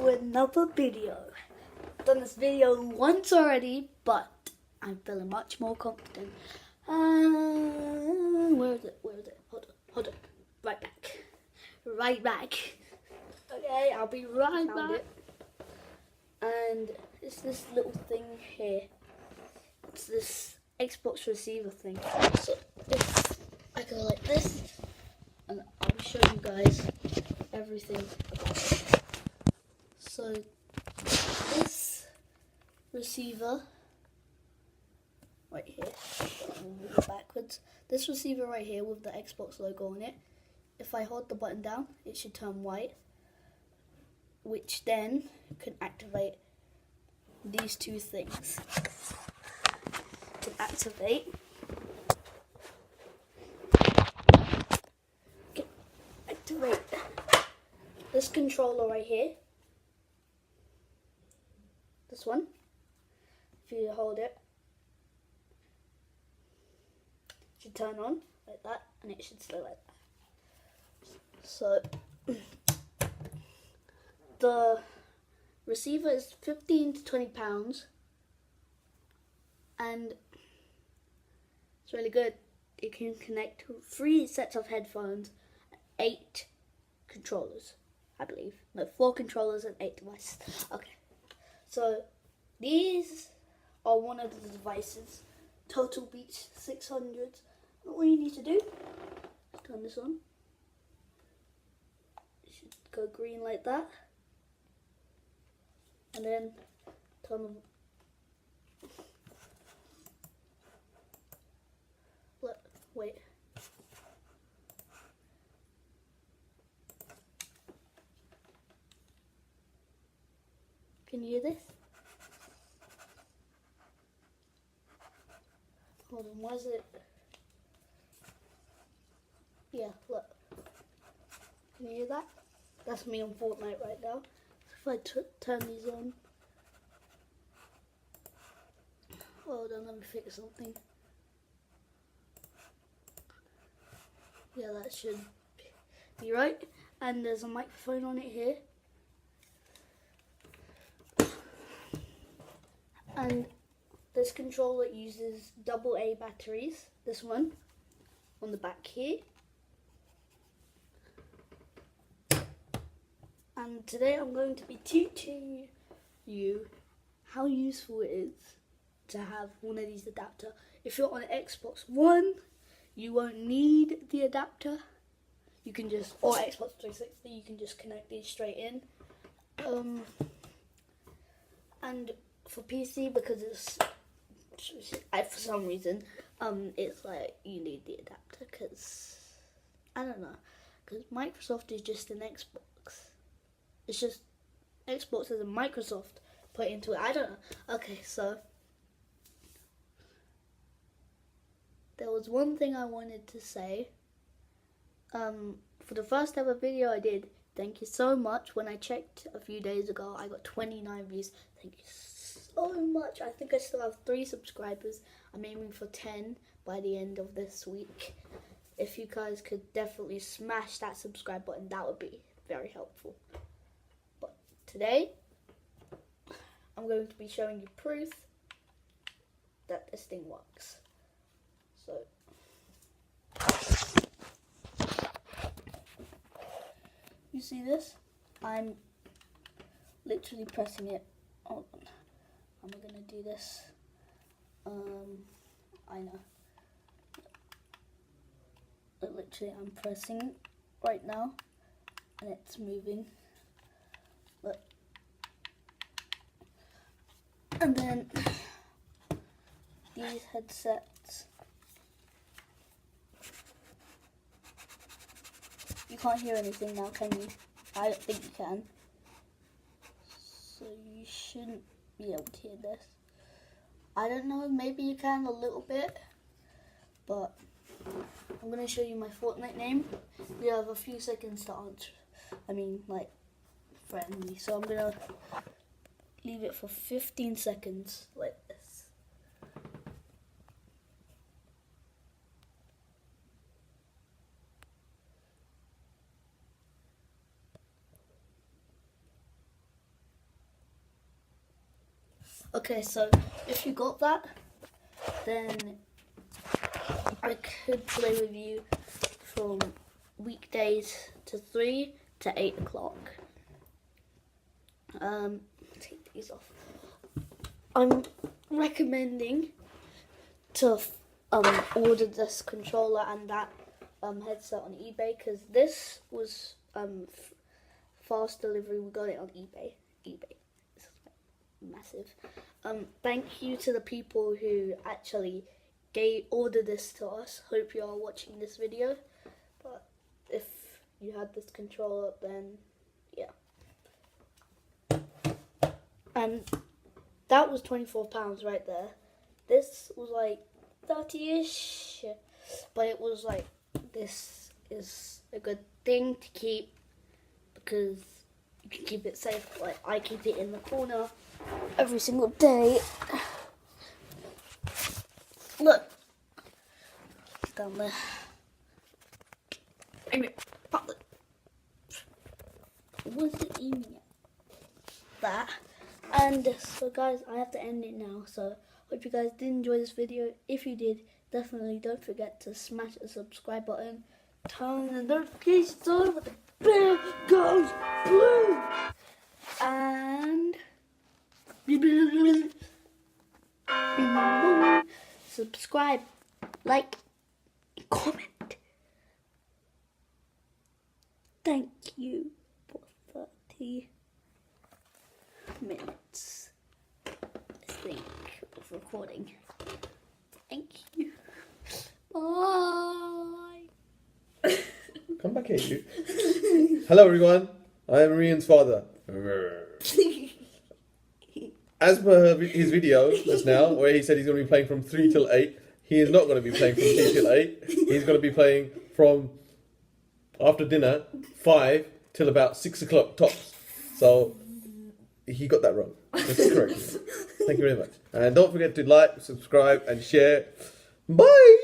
to another video. I've done this video once already, but I'm feeling much more confident. Where is it? Hold on. Right back. Okay, I'll be right back. And it's this little thing here. It's this Xbox receiver thing. So if I go like this, and I'll show you guys everything about it. So this receiver right here, I'll move it backwards. This receiver right here with the Xbox logo on it, if I hold the button down, it should turn white, which then can activate these two things. To activate, this controller right here, this one. If you hold it, it should turn on like that, and it should stay like that. So the receiver is 15 to 20 pounds, and it's really good. It can connect to 3 sets of headphones, 8 controllers, I believe. No, 4 controllers and 8 devices. Okay, so these are one of the devices. Total Beats 600. All you need to do is turn this on. It should go green like that, and then turn on. Wait. Can you hear this? Hold on, why is it? Yeah, look. Can you hear that? That's me on Fortnite right now. If I turn these on. Hold on, let me fix something. Yeah, that should be right. And there's a microphone on it here. And this controller uses AA batteries. This one on the back here. And today I'm going to be teaching you how useful it is to have one of these adapters. If you're on Xbox One, you won't need the adapter. You can just, or Xbox 360, you can just connect these straight in. And for PC, because it's, for some reason, it's like you need the adapter, because, I don't know, because Microsoft is just an Xbox. It's just, Xbox is a Microsoft put into it, I don't know. Okay, so there was one thing I wanted to say. For the first ever video I did, thank you so much. When I checked a few days ago, I got 29 views. Thank you so much. I think I still have 3 subscribers. I'm aiming for 10 by the end of this week. If you guys could definitely smash that subscribe button, that would be very helpful. But today, I'm going to be showing you proof that this thing works. So, you see this? I'm literally pressing it. Hold on. I'm gonna do this. I know. But literally, I'm pressing right now, and it's moving. Look. And then these headsets. You can't hear anything now, can you? I don't think you can. So you shouldn't be able to hear this. I don't know, maybe you can a little bit. But I'm going to show you my Fortnite name. We have a few seconds to answer. Friendly. So I'm going to leave it for 15 seconds like this. Okay, so if you got that, then I could play with you from weekdays to 3 to 8 o'clock. Take these off. I'm recommending to order this controller and that headset on eBay, because this was fast delivery. We got it on eBay. This is massive. Thank you to the people who actually ordered this to us. Hope you are watching this video. But if you had this controller, then yeah. And that was £24 right there. This was like 30-ish, but it was like, this is a good thing to keep because you can keep it safe. Like, I keep it in the corner every single day. Look, it's down there. Anyway, what's it aiming at? That. And so guys, I have to end it now. So hope you guys did enjoy this video. If you did, definitely don't forget to smash the subscribe button, turn the notifications on with the bell goes blue, and subscribe, like, and comment. Thank you for 30 minutes, I think, of recording. Thank you. Bye. Come back here, you. Hello, everyone. I am Rian's father. As per his video just now, where he said he's going to be playing from 3 till 8, he is not going to be playing from 3 till 8. He's going to be playing from after dinner, 5 till about 6 o'clock tops. So he got that wrong. That's correct. Thank you very much. And don't forget to like, subscribe, and share. Bye.